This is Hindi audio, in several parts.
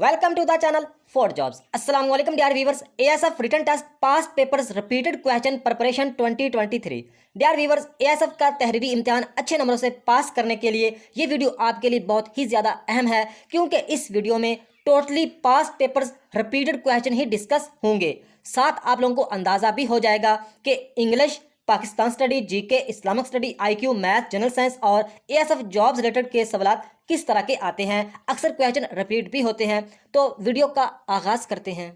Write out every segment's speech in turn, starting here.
Welcome to the channel for jobs. Assalamu alaikum dear viewers. ASF written test past papers repeated question preparation 2023. dear viewers, ASF का तहरीरी इम्तिहान अच्छे नंबरों से पास करने के लिए ये वीडियो आपके लिए बहुत ही ज़्यादा अहम है, क्योंकि इस वीडियो में totally past papers repeated question ही डिस्कस होंगे। साथ आप लोगों को अंदाज़ा भी हो जाएगा कि English, Pakistan study, GK, Islamic study, IQ, math, general science और एएसएफ जॉब्स रिलेटेड के सवाल किस तरह के आते हैं। अक्सर क्वेश्चन रिपीट भी होते हैं, तो वीडियो का आगाज करते हैं।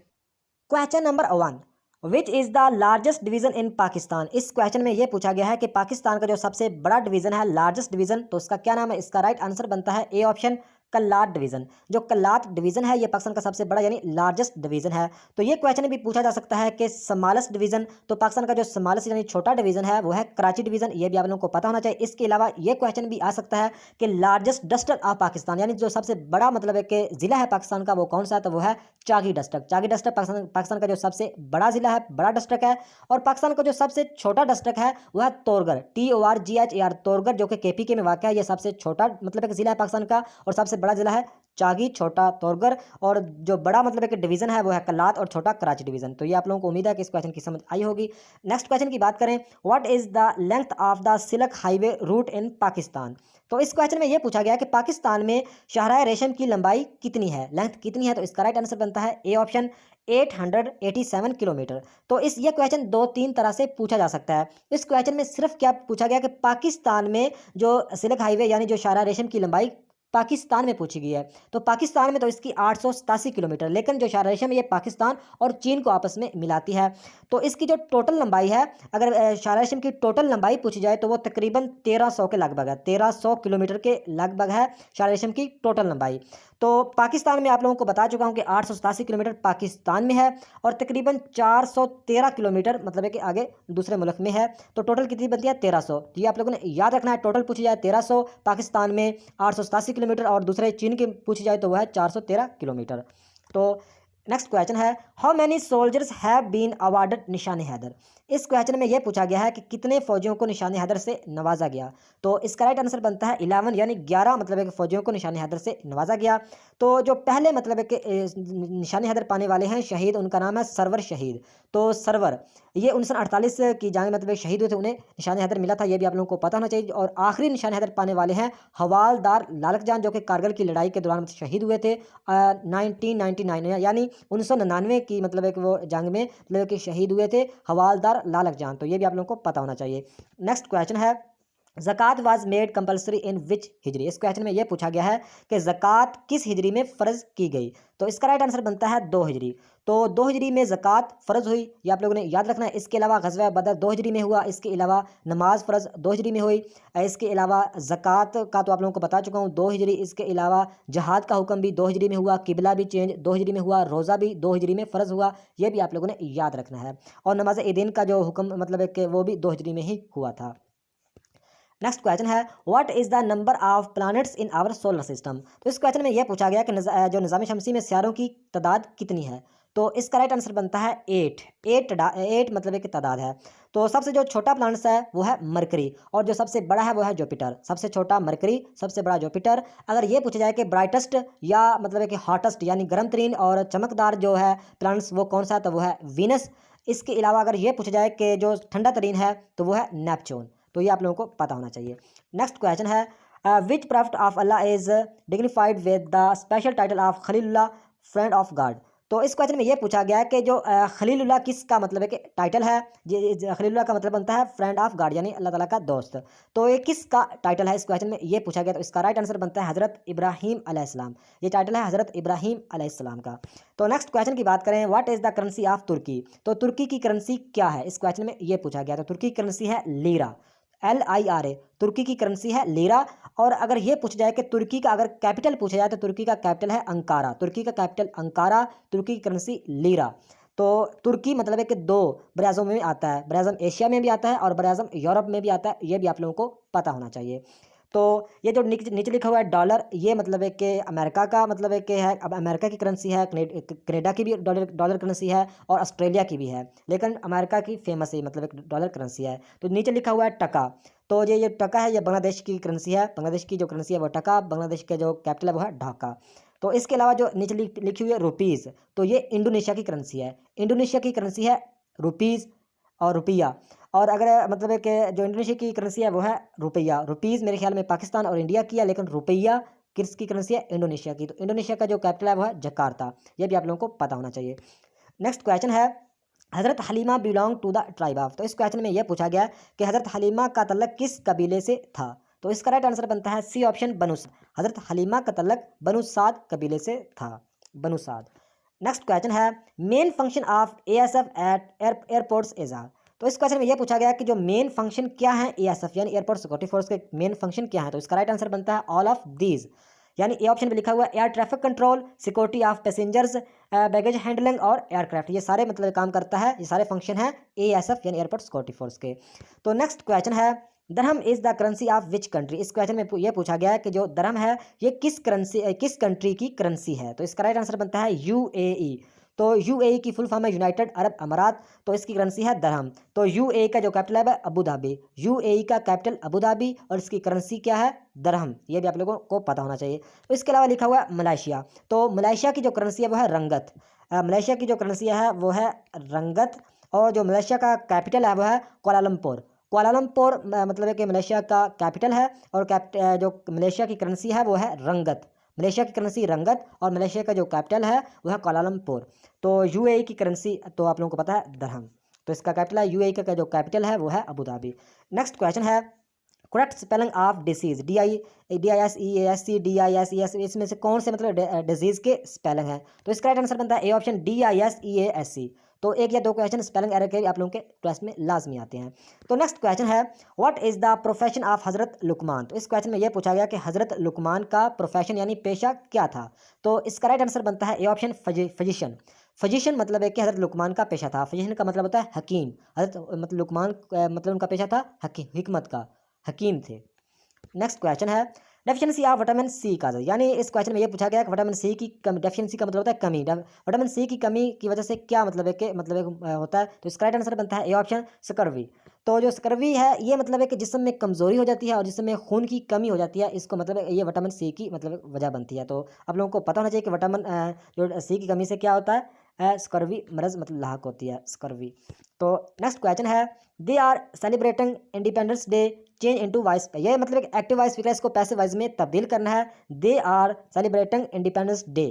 Question number 1, which is the largest division इन पाकिस्तान। इस क्वेश्चन में यह पूछा गया है कि पाकिस्तान का जो सबसे बड़ा डिवीज़न है, लार्जेस्ट डिवीज़न, तो इसका क्या नाम है। इसका राइट आंसर बनता है ए ऑप्शन, कल्लात डिवीज़न। जो कल्लात डिवीज़न है ये पाकिस्तान का सबसे बड़ा यानी लार्जेस्ट डिवीज़न है। तो ये क्वेश्चन भी पूछा जा सकता है कि स्मॉलेस्ट डिवीज़न, तो पाकिस्तान का जो स्मॉलेस्ट यानी छोटा डिवीज़न है वो है कराची डिवीज़न। ये भी आप लोगों को पता होना चाहिए। इसके अलावा ये क्वेश्चन भी आ सकता है कि लार्जेस्ट डिस्ट्रिक्ट ऑफ पाकिस्तान, यानी जो सबसे बड़ा मतलब है कि ज़िला है पाकिस्तान का वो कौन सा है, तो वो है चागी डिस्ट्रिक्ट। चागी डिस्ट्रिक्ट पाकिस्तान का जो सबसे बड़ा ज़िला है, बड़ा डिस्ट्रिक्ट है। और पाकिस्तान का जो सबसे छोटा डिस्ट्रिक्ट है वो है तोरगर, TORGHER, तोरगर, जो कि KPK में वाक़ है। ये सबसे छोटा मतलब ज़िला है पाकिस्तान का, और सबसे बड़ा ज़िला है चागी, छोटा तोरगर, और जो बड़ा मतलब है कि डिवीज़न है वो है कल्लात, और छोटा कराची डिवीज़न। तो ये आप लोगों को उम्मीद है कि इस क्वेश्चन की समझ आई होगी। नेक्स्ट क्वेश्चन की बात करें, what is the length of the silk highway route in Pakistan. तो इस क्वेश्चन में ये पूछा गया कि पाकिस्तान में शाहराह रेशम की लंबाई कितनी है, लेंथ कितनी है। तो इसका राइट आंसर बनता है ए ऑप्शन, 887 किलोमीटर। तो ये क्वेश्चन 2-3 तरह से पूछा जा सकता है। इस क्वेश्चन में सिर्फ क्या पूछा गया कि पाकिस्तान में जो सिल्क हाईवे यानी जो शाहराह रेशम की लंबाई पाकिस्तान में पूछी गई है, तो पाकिस्तान में तो इसकी 887 किलोमीटर, लेकिन जो शाहराह रेशम ये पाकिस्तान और चीन को आपस में मिलाती है। तो इसकी जो टोटल लंबाई है, अगर शाहराह रेशम की टोटल लंबाई पूछी जाए तो वो तकरीबन 1300 के लगभग है, 1300 किलोमीटर के लगभग है शाहराह रेशम की टोटल लंबाई। तो पाकिस्तान में आप लोगों को बता चुका हूँ कि 887 किलोमीटर पाकिस्तान में है, और तकरीबन 413 किलोमीटर मतलब है कि आगे दूसरे मुल्क में है। तो टोटल कितनी बनती है, 1300। तो ये आप लोगों ने याद रखना है। टोटल पूछी जाए 1300 पाकिस्तान में, 887 किलोमीटर, और दूसरे चीन की पूछी जाए तो वह है 413 किलोमीटर। तो नेक्स्ट क्वेश्चन है, how many soldiers have been awarded Nishan Haider. इस क्वेश्चन में यह पूछा गया है कि कितने फौजियों को निशान हैदर से नवाजा गया। तो इसका राइट आंसर बनता है 11, यानी 11 मतलब है कि फौजियों को निशान हैदर से नवाजा गया। तो जो पहले मतलब है कि निशान हैदर पाने वाले हैं शहीद, उनका नाम है सरवर शहीद। तो सरवर ये 1948 की जंग मतलब शहीद हुए थे, उन्हें निशान हैदर मिला था, ये भी आप लोगों को पता होना चाहिए। और आखिरी निशान हैदर पाने वाले हैं हवालदार लालक जान, जो कि कारगिल की लड़ाई के दौरान शहीद हुए थे 1999 यानी 1999 की मतलब एक वो जंग में मतलब कि शहीद हुए थे हवालदार लालक जान। तो ये भी आप लोगों को पता होना चाहिए। नेक्स्ट क्वेश्चन है, ज़कात वाज मेड कंपलसरी इन विच हिजरी। इस क्वेश्चन में यह पूछा गया है कि ज़कात किस हिजरी में फ़र्ज़ की गई। तो इसका राइट आंसर बनता है 2 हिजरी। तो 2 हिजरी में ज़कात फ़र्ज़ हुई, ये आप लोगों ने याद रखना है। इसके अलावा ग़ज़वा बदर 2 हिजरी में हुआ, इसके अलावा नमाज फ़र्ज़ 2 हिजरी में हुई, इसके अलावा ज़कात का तो आप लोगों को बता चुका हूँ 2 हिजरी। इसके अलावा जहाद का हुक्म भी 2 हिजरी में हुआ, किबला भी चेंज 2 हिजरी में हुआ, रोज़ा भी 2 हिजरी में फ़र्ज़ हुआ, ये भी आप लोगों ने याद रखना है। और नमाज ईदैन का जो हुक्म मतलब है कि वो भी 2 हिजरी में ही हुआ था। नेक्स्ट क्वेश्चन है, what is the number of planets in our solar system. तो इस क्वेश्चन में यह पूछा गया कि जो निज़ाम शमसी में सियारों की तादाद कितनी है। तो इसका राइट आंसर बनता है 8 मतलब एक तादाद है। तो सबसे जो छोटा प्लैनेट है वो है मरकरी, और जो सबसे बड़ा है वो है जुपिटर। सबसे छोटा मरकरी, सबसे बड़ा जुपिटर। अगर ये पूछा जाए कि ब्राइटेस्ट या मतलब है कि हॉटेस्ट यानी गर्म तरीन और चमकदार जो है प्लैनेट्स वो कौन सा है, तो वो है वीनस। इसके अलावा अगर ये पूछा जाए कि जो ठंडा तरीन है तो वो है नेपच्यून। तो ये आप लोगों को पता होना चाहिए। नेक्स्ट क्वेश्चन है, which prophet of Allah is dignified with the special title of Khalilullah friend of God. तो इस क्वेश्चन में ये पूछा गया है कि जो खलीलुल्लाह किसका मतलब है कि टाइटल है। खलीलुल्लाह का मतलब बनता है फ्रेंड ऑफ गॉड, यानी अल्लाह ताला का दोस्त। तो ये किसका टाइटल है, इस क्वेश्चन में ये पूछा गया। तो इसका राइट आंसर बनता है हज़रत इब्राहीम अलैहिस्सलाम। ये टाइटल है हज़रत इब्राहीम अलैहिस्सलाम का। तो नेक्स्ट क्वेश्चन की बात करें, what is the currency of Turkey. तो तुर्की की करेंसी क्या है, इस क्वेश्चन में ये पूछा गया। तो तुर्की की करेंसी है लीरा, LIRA। तुर्की की करेंसी है लीरा। और अगर ये पूछा जाए कि तुर्की का अगर कैपिटल पूछा जाए तो तुर्की का कैपिटल है अंकारा। तुर्की का कैपिटल अंकारा, तुर्की की करेंसी लीरा। तो तुर्की मतलब है कि 2 बराज़ों में आता है, बराज़म एशिया में भी आता है और बराज़म यूरोप में भी आता है, ये भी आप लोगों को पता होना चाहिए। तो ये जो नीचे लिखा हुआ है डॉलर, ये मतलब है कि अमेरिका का मतलब है कि है, अब अमेरिका की करेंसी है, कनाडा की भी डॉलर करेंसी है, और ऑस्ट्रेलिया की भी है, लेकिन अमेरिका की फेमस है मतलब एक डॉलर करेंसी है। तो नीचे लिखा हुआ है टका। तो ये टका है, ये बांग्लादेश की करेंसी है। बांग्लादेश की जो करेंसी है वो टका, बांग्लादेश के जो कैपिटल है वो है ढाका। तो इसके अलावा जो नीचे लिखी हुई है रुपीज़, तो ये इंडोनेशिया की करेंसी है। इंडोनेशिया की करेंसी है रुपीज़ और रुपया। और अगर मतलब है कि जो इंडोनेशिया की करेंसी है वो है रुपया। रुपीज़ मेरे ख्याल में पाकिस्तान और इंडिया की है, लेकिन रुपया किसकी करेंसी है? इंडोनेशिया की। तो इंडोनेशिया का जो कैपिटल है वो है जकार्ता। ये भी आप लोगों को पता होना चाहिए। नेक्स्ट क्वेश्चन है Hazrat Halima belong to the tribe of. तो इस क्वेश्चन में यह पूछा गया कि हज़रत हलीमा का तल्लक किस कबीले से था? तो इसका राइट आंसर बनता है सी ऑप्शन, बनु साद। हज़रत हलीमा का तल्लक बनु साद कबीले से था, बनु साद। नेक्स्ट क्वेश्चन है main function of ASF at airports is are. तो इस क्वेश्चन में यह पूछा गया कि जो मेन फंक्शन क्या है एएसएफ यानी एयरपोर्ट सिक्योरिटी फोर्स के मेन फंक्शन क्या है? तो इसका राइट आंसर बनता है ऑल ऑफ दीज, यानी ए ऑप्शन में लिखा हुआ air traffic control, security of passengers, baggage handling और एयरक्राफ्ट। ये सारे मतलब काम करता है, ये सारे फंक्शन है एएसएफ यानी एयरपोर्ट सिक्योरिटी फोर्स के। तो नेक्स्ट क्वेश्चन है dirham is the currency of which country. इस क्वेश्चन में यह पूछा गया है कि जो दरहम है ये किस कंट्री की करेंसी है? तो इसका राइट आंसर बनता है यूएई। तो यूएई की फुल फॉर्म है यूनाइटेड अरब अमारात। तो इसकी करेंसी है दरहम। तो यूएई का जो कैपिटल है अबू धाबी। यूएई का कैपिटल अबू धाबी और इसकी करेंसी क्या है? दरहम। ये भी आप लोगों को पता होना चाहिए। तो इसके अलावा लिखा हुआ है मलेशिया। तो मलेशिया की जो करेंसी है वो है रंगत। मलेशिया की जो करेंसी है वो है रंगत। और जो मलेशिया का कैपिटल है वो है कुआलालंपुर। कुआलालंपुर मतलब है कि मलेशिया का कैपिटल है और जो मलेशिया की करेंसी है वो है रंगत। मलेशिया की करेंसी रंगत और मलेशिया का जो कैपिटल है वो है कुआलालंपुर। तो यूएई की करेंसी तो आप लोगों को पता है दरहम। तो इसका कैपिटल है यूएई का जो कैपिटल है वो है अबू धाबी। नेक्स्ट क्वेश्चन है correct spelling of disease. DISEASC इसमें से कौन से मतलब डिजीज के स्पेलिंग है? तो इसका राइट आंसर बनता है ए ऑप्शन DISEASC। तो एक या दो क्वेश्चन स्पेलिंग एरर के आप लोगों के टेस्ट में लाजमी आते हैं। तो नेक्स्ट क्वेश्चन है what is the profession of हजरत लुकमान। तो इस क्वेश्चन में यह पूछा गया कि हजरत लुकमान का प्रोफेशन यानी पेशा क्या था? तो इसका राइट आंसर बनता है ए ऑप्शन फिजिशियन। फिजिशियन मतलब है कि हजरत लुकमान का पेशा था। फिजिशियन का मतलब होता है हकीम। हजरत मतलब लुकमान मतलब उनका पेशा था हिकमत का, हकीम थे। नेक्स्ट क्वेश्चन है डेफिशिएंसी ऑफ विटामिन सी का, यानी इस क्वेश्चन में ये पूछा गया कि विटामिन सी की कमी, डेफिशिएंसी का मतलब होता है कमी। विटामिन सी की कमी की वजह से क्या मतलब है कि होता है? तो इसका राइट आंसर बनता है ए ऑप्शन स्कर्वी। तो जो स्कर्वी है ये मतलब है कि जिस्म में कमजोरी हो जाती है और जिसम में खून की कमी हो जाती है, इसको मतलब ये विटामिन सी की मतलब वजह बनती है। तो आप लोगों को पता होना चाहिए कि विटामिन जो सी की कमी से क्या होता है? स्कर्वी मरज मतलब लाहक होती है स्कर्वी। तो नेक्स्ट क्वेश्चन है they are celebrating independence day change into voice. ये मतलब एक एक्टिव वॉइस स्पीकर इसको पैसिव वॉइस में तब्दील करना है। They are celebrating independence day.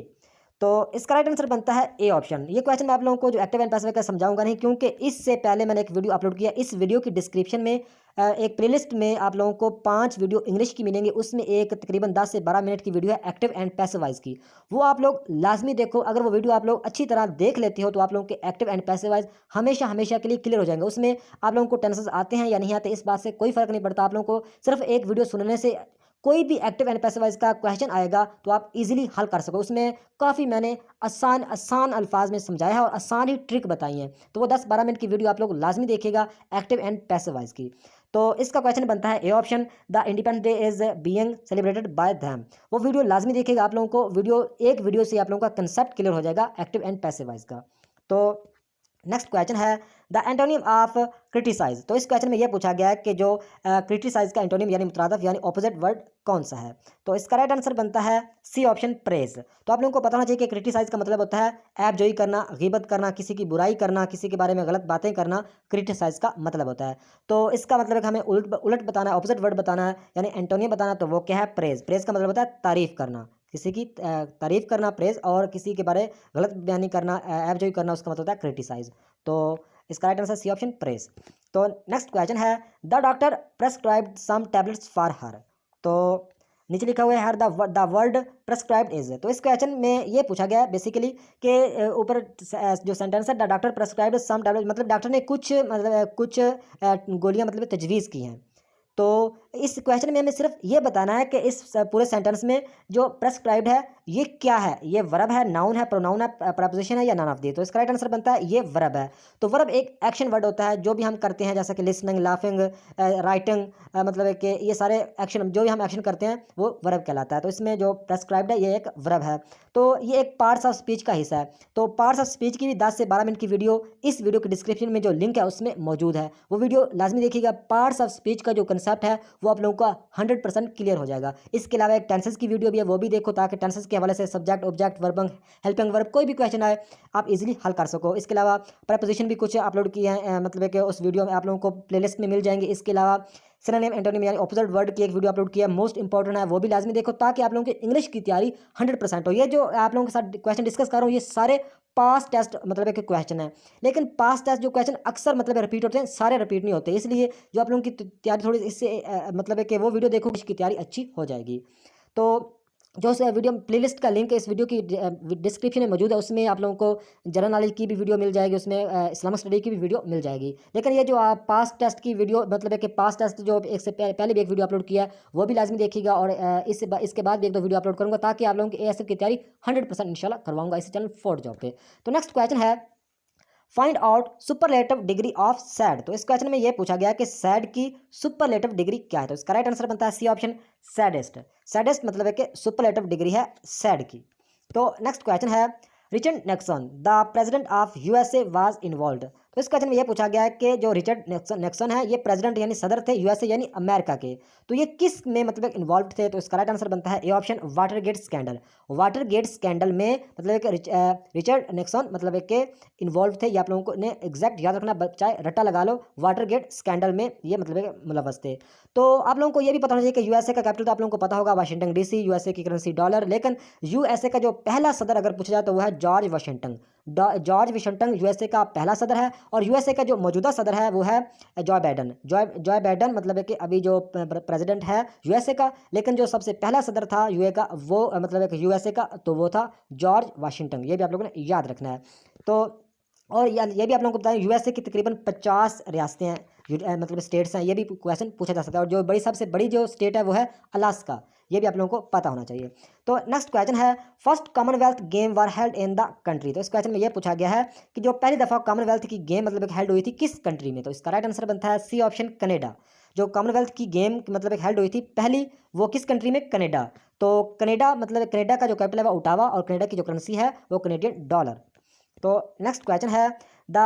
तो इसका राइट आंसर बनता है ए ऑप्शन। ये क्वेश्चन मैं आप लोगों को जो एक्टिव एंड पैसिव का समझाऊंगा नहीं, क्योंकि इससे पहले मैंने एक वीडियो अपलोड किया। इस वीडियो की डिस्क्रिप्शन में एक प्लेलिस्ट में आप लोगों को 5 वीडियो इंग्लिश की मिलेंगी। उसमें एक तकरीबन 10 से 12 मिनट की वीडियो है एक्टिव एंड पैसिव वॉइस की। वो आप लोग लाजमी देखो। अगर वो वीडियो आप लोग अच्छी तरह देख लेते हो तो आप लोगों के एक्टिव एंड पैसिव वॉइस हमेशा हमेशा के लिए क्लियर हो जाएंगे। उसमें आप लोगों को टेंसेस आते हैं या नहीं आते, इस बात से कोई फर्क नहीं पड़ता। आप लोगों को सिर्फ एक वीडियो सुनने से कोई भी एक्टिव एंड पैसिव वॉइस का क्वेश्चन आएगा तो आप इजीली हल कर सको। उसमें काफ़ी मैंने आसान अल्फाज में समझाया है और आसान ही ट्रिक बताई हैं। तो वो 10-12 मिनट की वीडियो आप लोग लाजमी देखिएगा एक्टिव एंड पैसिव वॉइस की। तो इसका क्वेश्चन बनता है A option the independence day is being celebrated by them. वो वीडियो लाजमी देखिएगा। आप लोगों को एक वीडियो से आप लोगों का कंसेप्ट क्लियर हो जाएगा एक्टिव एंड पैसिव वॉइस का। तो नेक्स्ट क्वेश्चन है द एंटोनिम ऑफ क्रिटिसाइज। तो इस क्वेश्चन में यह पूछा गया है कि जो क्रिटिसाइज का एंटोनिम यानी मुतरादफ यानी ऑपोजिट वर्ड कौन सा है? तो इसका राइट आंसर बनता है सी ऑप्शन प्रेज। तो आप लोगों को पता होना चाहिए कि क्रिटिसाइज का मतलब होता है ऐब जोई करना, गीबत करना, किसी की बुराई करना, किसी के बारे में गलत बातें करना, क्रिटिसाइज का मतलब होता है। तो इसका मतलब है कि हमें उलट बताना है, ऑपोजिट वर्ड बताना है यानी एंटोनिम बताना। तो वो क्या है? प्रेज। प्रेज का मतलब होता है तारीफ करना, किसी की तारीफ करना प्रेज, और किसी के बारे गलत बयानी करना, ऐब जोई करना, उसका मतलब होता है क्रिटिसाइज। तो इसका right answer C option press. तो नेक्स्ट क्वेश्चन है the doctor prescribed some tablets for her. तो नीचे लिखा हुआ है her the word prescribed is. तो इस क्वेश्चन में ये पूछा गया है बेसिकली कि ऊपर जो सेंटेंस है the doctor prescribed some tablet, मतलब डॉक्टर ने कुछ गोलियां मतलब तजवीज़ की हैं। तो इस क्वेश्चन में हमें सिर्फ ये बताना है कि इस पूरे सेंटेंस में जो प्रेस्क्राइब्ड है ये क्या है? ये वर्ब है, नाउन है, प्रोनाउन है, प्रपोजिशन है या नन ऑफ दी? तो इसका राइट आंसर बनता है ये वर्ब है। तो वर्ब एक एक्शन वर्ड होता है जो भी हम करते हैं, जैसा कि लिसनिंग, लाफिंग, राइटिंग, मतलब है कि ये सारे एक्शन जो भी हम एक्शन करते हैं वो वर्ब कहलाता है। तो इसमें जो प्रेस्क्राइब्ड है ये एक वर्ब है। तो ये एक पार्ट्स ऑफ स्पीच का हिस्सा है। तो पार्ट्स ऑफ स्पीच की भी 10 से 12 मिनट की वीडियो इस वीडियो के डिस्क्रिप्शन में जो लिंक है उसमें मौजूद है, वो वीडियो लाजमी देखिएगा। पार्ट्स ऑफ स्पीच का जो कंसेप्ट है वो आप लोगों का 100% क्लियर हो जाएगा। इसके अलावा एक टेंसेस की वीडियो भी है, वो भी देखो, ताकि टेंसेस के हवाले से subject, object, verb, helping verb कोई भी क्वेश्चन आए आप इजीली हल कर सको। इसके अलावा प्रपोजिशन भी कुछ अपलोड किए हैं, मतलब कि उस वीडियो में आप लोगों को प्लेलिस्ट में मिल जाएंगे। इसके अलावा सिनोनिम, एंटोनिम यानी ऑपोजिट वर्ड की एक वीडियो अपलोड किया है, मोस्ट इंपॉर्टेंट है, वो भी लाजमी देखो, ताकि आप लोगों की इंग्लिश की तैयारी 100% हो। ये जो आप लोगों के साथ क्वेश्चन डिस्कस कर रहा हूँ, ये सारे पास टेस्ट मतलब एक क्वेश्चन है, लेकिन पास टेस्ट जो क्वेश्चन अक्सर मतलब रिपीट होते हैं, सारे रिपीट नहीं होते, इसलिए जो आप लोगों की तैयारी थोड़ी इससे मतलब है कि वो वीडियो देखो, इसकी तैयारी अच्छी हो जाएगी। तो जो वीडियो प्लेलिस्ट का लिंक इस वीडियो की डिस्क्रिप्शन में मौजूद है, उसमें आप लोगों को जनरल नॉलेज की भी वीडियो मिल जाएगी, उसमें इस्लामिक स्टडी की भी वीडियो मिल जाएगी। लेकिन ये जो आप पास टेस्ट की वीडियो मतलब है कि पास टेस्ट जो एक से पहले भी एक वीडियो अपलोड किया है, वो भी लाजमी देखिएगा, और इसके बाद भी एक दो वीडियो अपलोड करूँगा, ताकि आप लोगों की एएसएफ की तैयारी 100% इंशाल्लाह करवाऊंगा इस चैनल फोर्थ जॉब पे। तो नेक्स्ट क्वेश्चन है, find out superlative degree of sad. तो इस क्वेश्चन में यह पूछा गया कि सैड की सुपरलेटिव डिग्री क्या है। तो इसका राइट आंसर बनता है सी ऑप्शन, सैडेस्ट। सैडेस्ट मतलब है कि सुपरलेटिव डिग्री है सैड की। तो नेक्स्ट क्वेश्चन है, Richard Nixon the president of USA was involved. तो इस क्वेश्चन में यह पूछा गया है कि जो रिचर्ड निक्सन है, ये प्रेसिडेंट यानी सदर थे यूएसए यानी अमेरिका के, तो ये किस में मतलब इन्वॉल्व थे। तो इसका राइट आंसर बनता है A option, Watergate scandal. Watergate scandal में मतलब कि रिचर्ड निक्सन मतलब कि इन्वॉल्व थे। ये आप लोगों को ने एग्जैक्ट याद रखना, चाहे रट्टा लगा लो, वाटरगेट स्कैंडल में ये मतलब मुलव्वस थे। तो आप लोगों को ये भी पता होना चाहिए कि यूएसए का कैपिटल तो आप लोगों को पता होगा वाशिंगटन डीसी, यूएसए की करेंसी डॉलर, लेकिन यूएसए का जो पहला सदर अगर पूछा जाए तो वो है George Washington. George Washington USA का पहला सदर है, और यूएसए का जो मौजूदा सदर है वो है जॉय बाइडन। जॉय बाइडन मतलब है कि अभी जो प्रेसिडेंट है यूएसए का, लेकिन जो सबसे पहला सदर था यूए का वो मतलब है कि यूएसए का, तो वो था जॉर्ज वाशिंगटन। ये भी आप लोगों ने याद रखना है। तो और ये भी आप लोगों को बताएं, यूएसए की तकरीबन 50 रियासतें हैं, मतलब स्टेट्स हैं, ये भी क्वेश्चन पूछा जा सकता है। और जो सबसे बड़ी जो स्टेट है वो है अलास्का, ये भी आप लोगों को पता होना चाहिए। तो नेक्स्ट क्वेश्चन है, first Commonwealth game were held in the country. तो इस क्वेश्चन में ये पूछा गया है कि जो पहली दफ़ा कॉमनवेल्थ की गेम मतलब हेल्ड हुई थी किस कंट्री में। तो इसका राइट आंसर बनता है सी ऑप्शन, कनाडा। जो कॉमनवेल्थ की गेम मतलब हेल्ड हुई थी पहली, वो किस कंट्री में, कनाडा। तो कनाडा मतलब कनाडा का जो कैपिटल है वो ओटावा, और कनाडा की जो करेंसी है वो कैनेडियन डॉलर। तो नेक्स्ट क्वेश्चन है,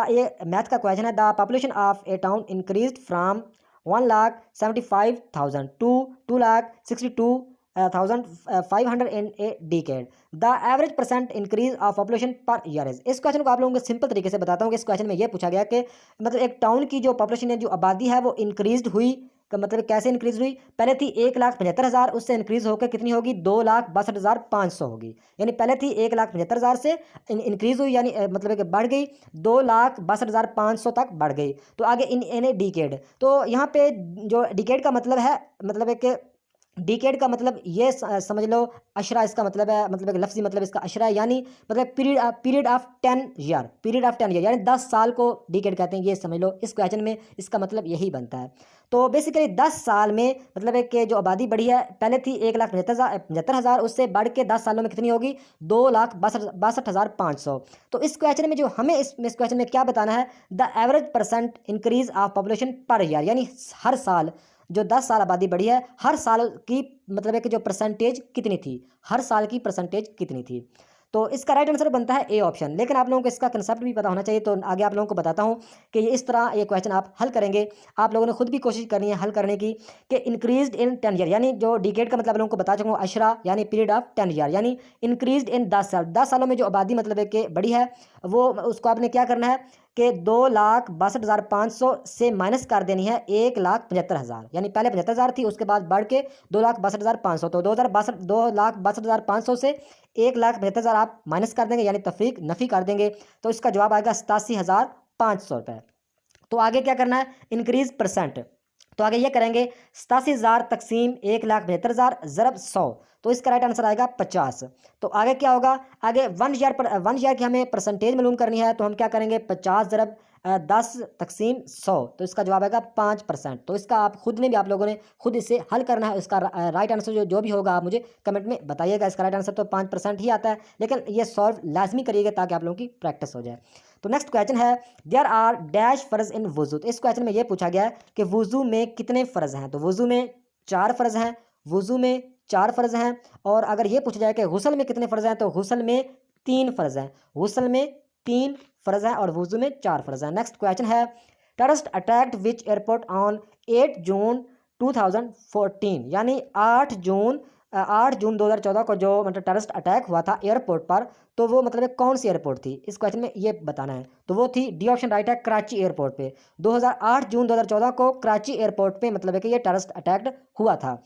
ये मैथ का क्वेश्चन है, the population of a town increased from 1,75,000 to 2,62,500 in a decade. The average percent increase of population per year is. इस क्वेश्चन को आप लोगों को सिंपल तरीके से बताता हूँ कि इस क्वेश्चन में यह पूछा गया कि मतलब एक टाउन की जो पॉपुलेशन है, जो आबादी है, वो इंक्रीज हुई का मतलब कैसे इंक्रीज हुई। पहले थी 1,75,000, उससे इंक्रीज होकर कितनी होगी, 2,62,500 होगी। यानी पहले थी 1,75,000 से इंक्रीज हुई, यानी मतलब कि बढ़ गई, 2,62,500 तक बढ़ गई। तो आगे इन डिकेड, तो यहाँ पे जो डिकेड का मतलब है, मतलब एक डिकेड का मतलब ये समझ लो, अशरा इसका मतलब है, मतलब एक लफ्जी मतलब इसका अशरा है, यानी मतलब period of 10 year, period of 10 year, यानी 10 साल को डिकेड कहते हैं, ये समझ लो। इस क्वेश्चन में इसका मतलब यही बनता है। तो बेसिकली 10 साल में मतलब है कि जो आबादी बढ़ी है, पहले थी 1,75,000, उससे बढ़ के 10 सालों में कितनी होगी, 2,62,500। तो इस क्वेश्चन में जो हमें इस क्वेश्चन में क्या बताना है, the average percent increase of population per year, यानी हर साल जो 10 साल आबादी बढ़ी है, हर साल की मतलब है कि जो परसेंटेज कितनी थी, हर साल की परसेंटेज कितनी थी। तो इसका राइट आंसर बनता है ए ऑप्शन। लेकिन आप लोगों को इसका कंसेप्ट भी पता होना चाहिए, तो आगे आप लोगों को बताता हूं कि ये इस तरह ये क्वेश्चन आप हल करेंगे। आप लोगों ने खुद भी कोशिश करनी है हल करने की, कि इंक्रीज्ड इन 10 ईयर, यानी जो डिकेड का मतलब आप लोगों को बता चुका हूँ, अशरा यानी पीरियड ऑफ 10 ईयर, यानी इंक्रीज्ड इन 10 साल, 10 सालों में जो आबादी मतलब है कि बढ़ी है, वो उसको आपने क्या करना है कि 2,62,500 से माइनस कर देनी है 1,75,000, यानी पहले 75,000 थी, उसके बाद बढ़ के 2,62,500। तो 2,62,500 से 1,75,000 आप माइनस कर देंगे, यानी तफरीक नफ़ी कर देंगे, तो इसका जवाब आएगा 87,500 रुपये। तो आगे क्या करना है, इंक्रीज परसेंट। तो आगे ये करेंगे 87,000 तकसीम 1,75,000 ज़रब 100, तो इसका राइट आंसर आएगा 50। तो आगे क्या होगा, आगे 1 ईयर की हमें परसेंटेज मालूम करनी है, तो हम क्या करेंगे 50 ज़रब 10 तकसीम 100, तो इसका जवाब आएगा 5%। तो इसका आप खुद ने भी आप लोगों ने खुद इसे हल करना है। इसका राइट आंसर जो भी होगा आप मुझे कमेंट में बताइएगा। इसका राइट आंसर तो 5% ही आता है, लेकिन ये सॉल्व लाजमी करिएगा ताकि आप लोगों की प्रैक्टिस हो जाए। तो नेक्स्ट क्वेश्चन है, देयर आर डैश फ़र्ज इन वुज़ू। तो इस क्वेश्चन में ये पूछा गया है कि वुज़ू में कितने फ़र्ज हैं। तो वुज़ू में 4 फ़र्ज हैं, वुज़ू में 4 फ़र्ज हैं। और अगर ये पूछा जाए कि गुस्ल में कितने फ़र्ज हैं, तो गुस्ल में 3 फ़र्ज हैं, गुस्ल में 3 फ़र्ज हैं, और वुज़ू में 4 फ़र्ज हैं। नेक्स्ट क्वेश्चन है, terrorist attacked which airport on 8 जून 2014 यानी 8 जून 2014 को जो मतलब टेररिस्ट अटैक हुआ था एयरपोर्ट पर, तो वो मतलब एक कौन सी एयरपोर्ट थी, इस क्वेश्चन में ये बताना है। तो वो थी, डी ऑप्शन राइट है, कराची एयरपोर्ट पे। 8 जून 2014 को कराची एयरपोर्ट पे मतलब है कि ये टेररिस्ट अटैक हुआ था।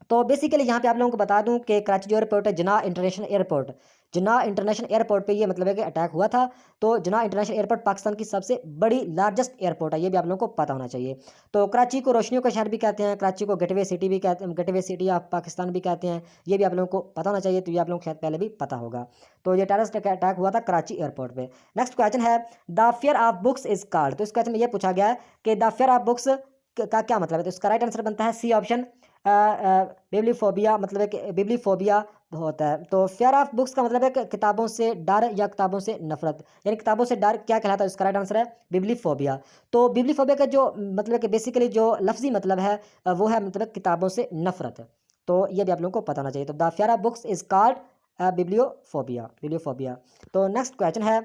तो बेसिकली यहाँ पे आप लोगों को बता दूं कि कराची जो एयरपोर्ट है, जिन्ना इंटरनेशनल एयरपोर्ट, जिन्ना इंटरनेशनल एयरपोर्ट पे ये मतलब है कि अटैक हुआ था। तो जिन्ना इंटरनेशनल एयरपोर्ट पाकिस्तान की सबसे बड़ी लार्जेस्ट एयरपोर्ट है, ये भी आप लोगों को पता होना चाहिए। तो कराची को रोशनियों का शहर भी कहते हैं, कराची को गेटवे सिटी भी कहते हैं, गेटवे सिटी ऑफ पाकिस्तान भी कहते हैं, ये भी आप लोगों को पता होना चाहिए। तो ये आप लोगों को शायद पहले भी पता होगा। तो ये टेररिस्ट अटैक हुआ था कराची एयरपोर्ट पे। नेक्स्ट क्वेश्चन है, the fear of books is called. तो इस क्वेश्चन में ये पूछा गया है कि द फियर ऑफ बुक्स का क्या मतलब है। तो इसका राइट आंसर बनता है सी ऑप्शन, बिब्लीफोबिया, मतलब है कि बिब्लीफोबिया होता है। तो फियर ऑफ बुक्स का मतलब है कि किताबों से डर या किताबों से नफरत, यानी किताबों से डर क्या कहलाता है, इसका राइट आंसर है बिब्लीफोबिया। तो बिब्लीफोबिया का जो मतलब है कि बेसिकली जो लफ्जी मतलब है वो है मतलब किताबों से नफरत। तो ये भी आप लोगों को पता होना चाहिए। तो the fear of books is called bibliophobia, bibliophobia. तो नेक्स्ट क्वेश्चन है,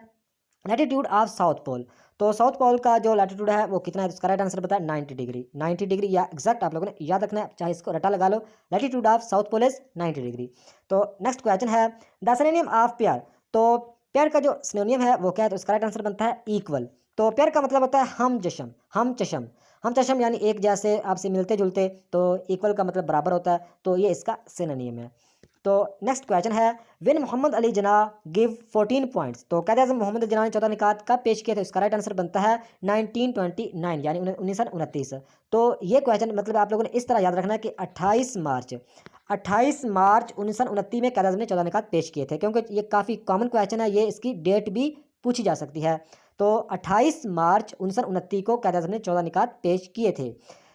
लैटिट्यूड ऑफ साउथ पोल। तो साउथ पोल का जो लैटिट्यूड है वो कितना है, इसका राइट आंसर बताया 90 डिग्री। 90 डिग्री या एग्जैक्ट आप लोगों ने याद रखना है, चाहे इसको रटा लगा लो। Latitude of south pole is 90 degree. तो नेक्स्ट क्वेश्चन है, द सिनोनिम ऑफ पेयर। तो पेयर का जो सिनोनिम है वो क्या है, तो इसका राइट आंसर बनता है इक्वल। तो पेयर का मतलब होता है हम जश्म, हम चश्म, हम चश्म यानी एक जैसे, आपसे मिलते जुलते। तो इक्वल का मतलब बराबर होता है, तो ये इसका सिनोनिम है। तो नेक्स्ट क्वेश्चन है, विन मोहम्मद अली जना गिव 14 पॉइंट्स। तो कहते हैं मोहम्मद अली जना ने 14 निकात कब पेश किए थे, इसका राइट आंसर बनता है 1929 यानी 1929। तो ये क्वेश्चन मतलब आप लोगों ने इस तरह याद रखना है कि 28 मार्च 1929 में कायद-ए-आज़म ने 14 निकात पेश किए थे, क्योंकि ये काफ़ी कॉमन क्वेश्चन है, ये इसकी डेट भी पूछी जा सकती है। तो 28 मार्च 1929 को कायद-ए-आज़म ने 14 निकात पेश किए थे।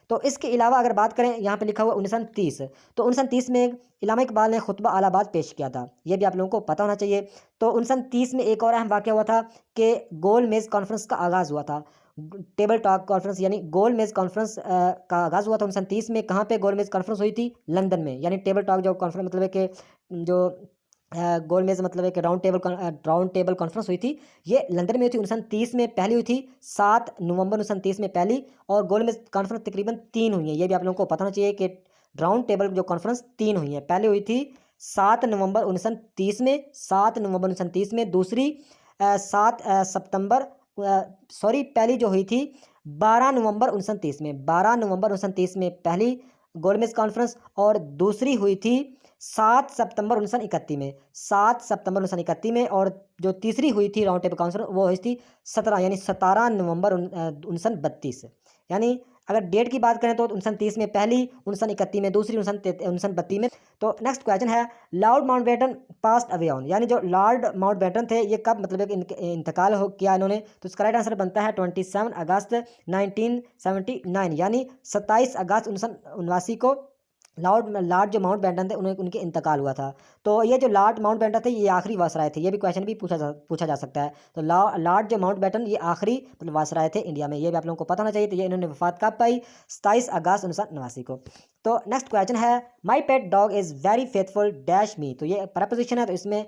तो इसके अलावा अगर बात करें, यहाँ पे लिखा हुआ 1930, तो 1930 में इलामा इकबाल ने खुतबा अलाहाबाद पेश किया था, ये भी आप लोगों को पता होना चाहिए। तो 1930 में एक और अहम वाक़या हुआ था कि गोल मेज़ कॉन्फ्रेंस का आगाज़ हुआ था। टेबल टॉक कॉन्फ्रेंस यानी गोल मेज़ कॉन्फ्रेंस का आगाज़ हुआ था 1930 में। कहाँ पे गोल मेज़ कॉन्फ्रेंस हुई थी, लंदन में। यानी टेबल टॉक जो कॉन्फ्रेंस मतलब है कि जो गोल मेज़ मतलब है कि राउंड टेबल कॉन्फ्रेंस हुई थी, ये लंदन में हुई थी 1930 में, पहली हुई थी 7 नवंबर 1930 में पहली। और गोल मेज़ कॉन्फ्रेंस तकरीबन 3 हुई है, ये भी आप लोगों को पता होना चाहिए कि राउंड टेबल जो कॉन्फ्रेंस 3 हुई है। पहले हुई थी 7 नवंबर 1930 में, 7 नवंबर 1930 में। दूसरी 7 सितंबर, सॉरी, पहली जो हुई थी 12 नवंबर 1930 में, 12 नवंबर 1930 में पहली गोल मेज़ कॉन्फ्रेंस। और दूसरी हुई थी 7 सितंबर 1931 में, 7 सितंबर 1931 में। और जो तीसरी हुई थी राउंड टेबल कॉन्फ्रेंस वो हुई थी 17 यानी 17 नवंबर 1932। यानी अगर डेट की बात करें तो 1930 में पहली, 1931 में दूसरी, 1932 में। तो नेक्स्ट क्वेश्चन है, Lord Mountbatten passed away on, यानी जो लॉर्ड माउंटबेटन थे ये कब मतलब है कि इंतकाल हो किया इन्होंने। तो इसका राइट आंसर बनता है 27 अगस्त 1979 यानी 27 अगस्त 1979 को लॉर्ड जो माउंटबेटन थे उनके इंतकाल हुआ था। तो ये जो लॉर्ड माउंटबेटन थे ये आखिरी वायसराय थे, ये भी क्वेश्चन भी पूछा जा सकता है। तो लॉर्ड जो माउंटबेटन ये आखिरी मतलब वायसराय थे इंडिया में, ये भी आप लोगों को पता होना चाहिए। तो ये इन्होंने वफात कब पाई, 27 अगस्त 1979 को। तो नेक्स्ट क्वेश्चन है, my pet dog is very faithful dash me. तो ये प्रपोजिशन है, तो इसमें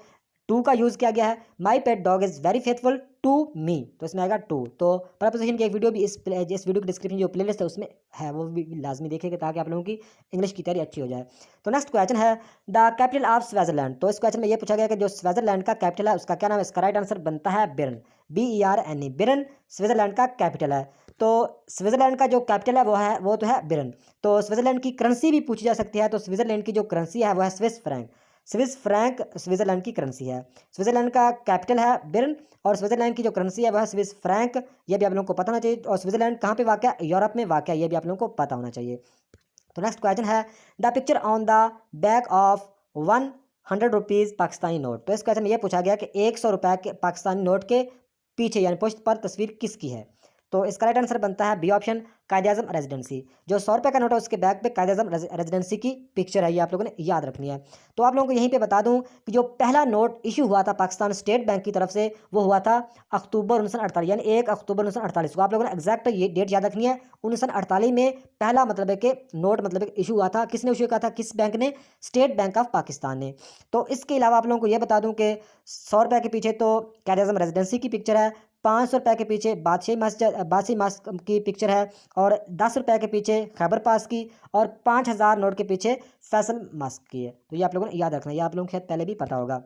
टू का यूज़ किया गया है। My pet dog is very faithful to me, तो इसमें आएगा टू। तो प्रपोजिशन की एक वीडियो भी इस वीडियो की डिस्क्रिप्शन जो प्लेलिस्ट है उसमें है, वो भी लाजमी देखेगा ताकि आप लोगों की इंग्लिश की तैयारी अच्छी हो जाए। तो नेक्स्ट क्वेश्चन है, द कैपिटल ऑफ स्विट्जरलैंड। तो इस क्वेश्चन में ये पूछा गया कि जो स्विट्जरलैंड का कैपिटल है उसका क्या नाम है। इसका राइट आंसर बनता है बिर्न, BERNE, बिर्न स्विट्जरलैंड का कैपिटल है। तो स्विट्जरलैंड का जो कैपिटल है वो तो है बिर्न। तो स्विट्जरलैंड की करेंसी भी पूछी जा सकती है। तो स्विट्जरलैंड की जो करेंसी है वो है Swiss franc. Swiss franc Switzerland की करेंसी है। स्विट्जरलैंड का कैपिटल है बिर्न और स्विट्जरलैंड की जो करेंसी है वह है स्विस फ्रैंक, ये भी आप लोगों को पता होना चाहिए। और स्विट्जरलैंड कहाँ पे वाक़ है, यूरोप में वाक़ है, ये भी आप लोगों को पता होना चाहिए। तो नेक्स्ट क्वेश्चन है, the picture on the back of 100 rupees Pakistani note. तो इस क्वेश्चन में ये पूछा गया कि 100 रुपये के पाकिस्तानी नोट के पीछे यानी पुष्ट पर तस्वीर किसकी है। तो इसका राइट आंसर बनता है बी ऑप्शन, कायद-ए-आज़म रेजिडेंसी। जो 100 रुपये का नोट है उसके बैक पे कायद-ए-आज़म रेजिडेंसी की पिक्चर है, ये आप लोगों ने याद रखनी है। तो आप लोगों को यहीं पे बता दूं कि जो पहला नोट इशू हुआ था पाकिस्तान स्टेट बैंक की तरफ से वो हुआ था अक्टूबर 1948 यानी 1 अक्टूबर 1948 को। आप लोगों ने एग्जैक्ट ये डेट याद रखनी है। 1948 में पहला मतलब है कि नोट मतलब है इशू हुआ था। किसने इशू किया था, किस बैंक ने, स्टेट बैंक ऑफ पाकिस्तान ने। तो इसके अलावा आप लोगों को ये बता दूँ कि 100 रुपये के पीछे तो कायद-ए-आज़म रेजिडेंसी की पिक्चर है, 500 रुपये के पीछे बादशाही मस्जिद की पिक्चर है, और 10 रुपये के पीछे खैबर पास की, और 5000 नोट के पीछे फैसल मस्क की है। तो ये आप लोगों ने याद रखना, ये आप लोगों को शायद पहले भी पता होगा।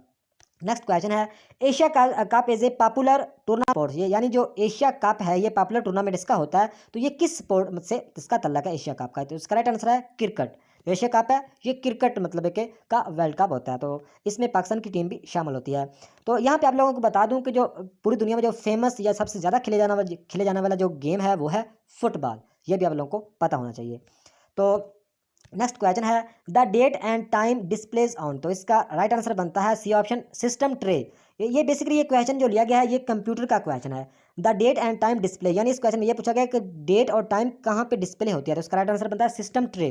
नेक्स्ट क्वेश्चन है, Asia cup is a popular tournament, ये यानी जो एशिया कप है ये पॉपुलर टूर्नामेंट इसका होता है, तो ये किस स्पोर्ट से इसका तल्लक है एशिया कप का? तो इसका राइट आंसर है क्रिकेट। एशिया कप है ये क्रिकेट मतलब है कि का वर्ल्ड कप होता है, तो इसमें पाकिस्तान की टीम भी शामिल होती है। तो यहाँ पे आप लोगों को बता दूं कि जो पूरी दुनिया में जो फेमस या सबसे ज़्यादा खेले जाने वाला जो गेम है वो है फुटबॉल, ये भी आप लोगों को पता होना चाहिए। तो नेक्स्ट क्वेश्चन है, the date and time displays on, तो इसका राइट आंसर बनता है सी ऑप्शन, सिस्टम ट्रे। ये बेसिकली ये क्वेश्चन जो लिया गया है ये कंप्यूटर का क्वेश्चन है। The date and time display, यानी इस क्वेश्चन में ये पूछा गया कि डेट और टाइम कहाँ पे डिस्प्ले होती है, तो इसका राइट आंसर बनता है सिस्टम ट्रे।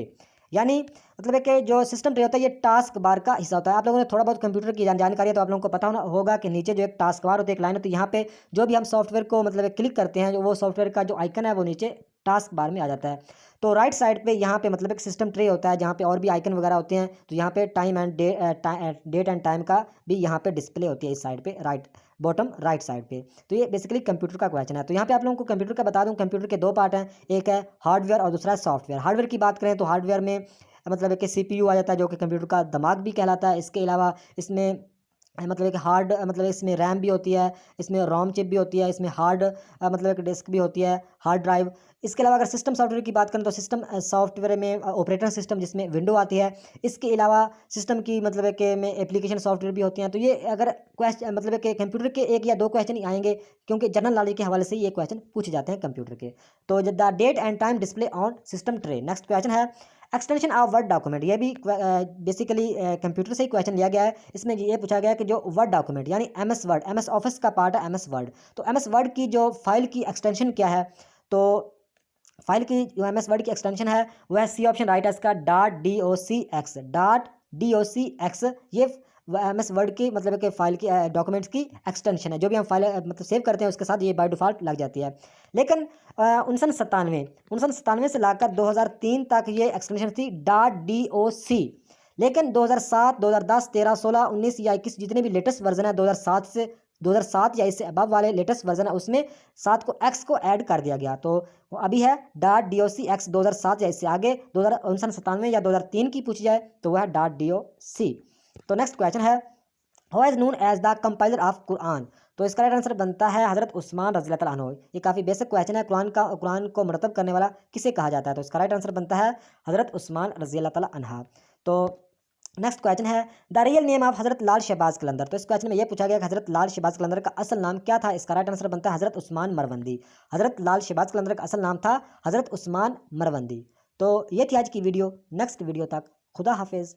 यानी मतलब है कि जो सिस्टम ट्रे होता है ये टास्क बार का हिस्सा होता है। आप लोगों ने थोड़ा बहुत कंप्यूटर की जानकारी है तो आप लोगों को पता होगा कि नीचे जो एक टास्क बार होती है, एक लाइन होती है, यहाँ पे जो भी हम सॉफ्टवेयर को मतलब क्लिक करते हैं, जो वो सॉफ्टवेयर का जो आइकन है वो नीचे टास्क बार में आ जाता है। तो राइट साइड पे यहाँ पे मतलब एक सिस्टम ट्रे होता है जहाँ पे और भी आइकन वगैरह होते हैं, तो यहाँ पे time and date and time का भी यहाँ पे डिस्प्ले होती है इस साइड पे, राइट बॉटम राइट साइड पे। तो ये बेसिकली कंप्यूटर का क्वेश्चन है। तो यहाँ पे आप लोगों को कंप्यूटर का बता दूं, कंप्यूटर के दो पार्ट हैं, एक है हार्डवेयर और दूसरा है सॉफ्टवेयर। हार्डवेयर की बात करें तो हार्डवेयर में मतलब कि सीपीयू आ जाता है जो कि कंप्यूटर का दिमाग भी कहलाता है। इसके अलावा इसमें मतलब एक हार्ड मतलब इसमें रैम भी होती है, इसमें रोम चिप भी होती है, इसमें हार्ड मतलब एक डिस्क भी होती है, हार्ड ड्राइव। इसके अलावा अगर सिस्टम सॉफ्टवेयर की बात करें तो सिस्टम सॉफ्टवेयर में ऑपरेटिंग सिस्टम जिसमें विंडो आती है, इसके अलावा सिस्टम की मतलब कि में एप्लीकेशन सॉफ्टवेयर भी होती हैं। तो ये अगर क्वेश्चन मतलब कि कंप्यूटर के एक या दो क्वेश्चन ही आएंगे, क्योंकि जनरल नॉलेज के हवाले से ये क्वेश्चन पूछे जाते हैं कंप्यूटर के। तो the date and time display on system tray. Next question है, एक्सटेंशन ऑफ वर्ड डॉक्यूमेंट, ये भी बेसिकली कंप्यूटर से ही क्वेश्चन लिया गया है। इसमें ये पूछा गया है कि जो वर्ड डॉक्यूमेंट यानी एमएस वर्ड, एमएस ऑफिस का पार्ट है एमएस वर्ड, तो एमएस वर्ड की जो फाइल की एक्सटेंशन क्या है? तो फाइल की जो एमएस वर्ड की एक्सटेंशन है वह सी ऑप्शन राइट है इसका, .docx। ये एमएस वर्ड की मतलब कि फाइल की डॉक्यूमेंट्स की एक्सटेंशन है, जो भी हम फाइल मतलब सेव करते हैं उसके साथ ये बाय डिफ़ॉल्ट लग जाती है। लेकिन 1997 से लाकर 2003 तक ये एक्सटेंशन थी .doc। लेकिन 2007, 2010, 13, 16, 19 या 21 जितने भी लेटेस्ट वर्जन है 2007 या इससे अबव वाले लेटेस्ट वर्जन है उसमें 7 को एक्स को ऐड कर दिया गया, तो वो अभी है .docx। 2007 या इससे आगे 1997 या 2003 की पूछी जाए तो वह है .doc। तो नेक्स्ट क्वेश्चन है, who is known as the compiler of Quran, तो इसका राइट आंसर बनता है हजरत उस्मान रज़ी अल्लाह अन्हु। ये काफ़ी बेसिक क्वेश्चन है, कुरान को मुरतब करने वाला किसे कहा जाता है? तो इसका राइट आंसर बनता है हजरत उस्मान रज़ी अल्लाह अन्हा। तो नेक्स्ट क्वेश्चन है, द रियल नेम ऑफ हजरत लाल शहबाज कलंदर, तो इस क्वेश्चन में यह पूछा गया कि हजरत लाल शहबाज कलंदर का असल नाम क्या था? इसका राइट आंसर बनता है हजरत उस्मान मरवंदी। हजरत लाल शहबाज कलंदर का असल नाम था हजरत उस्मान मरवंदी। तो ये थी आज की वीडियो, नेक्स्ट वीडियो तक खुदा हाफिज़।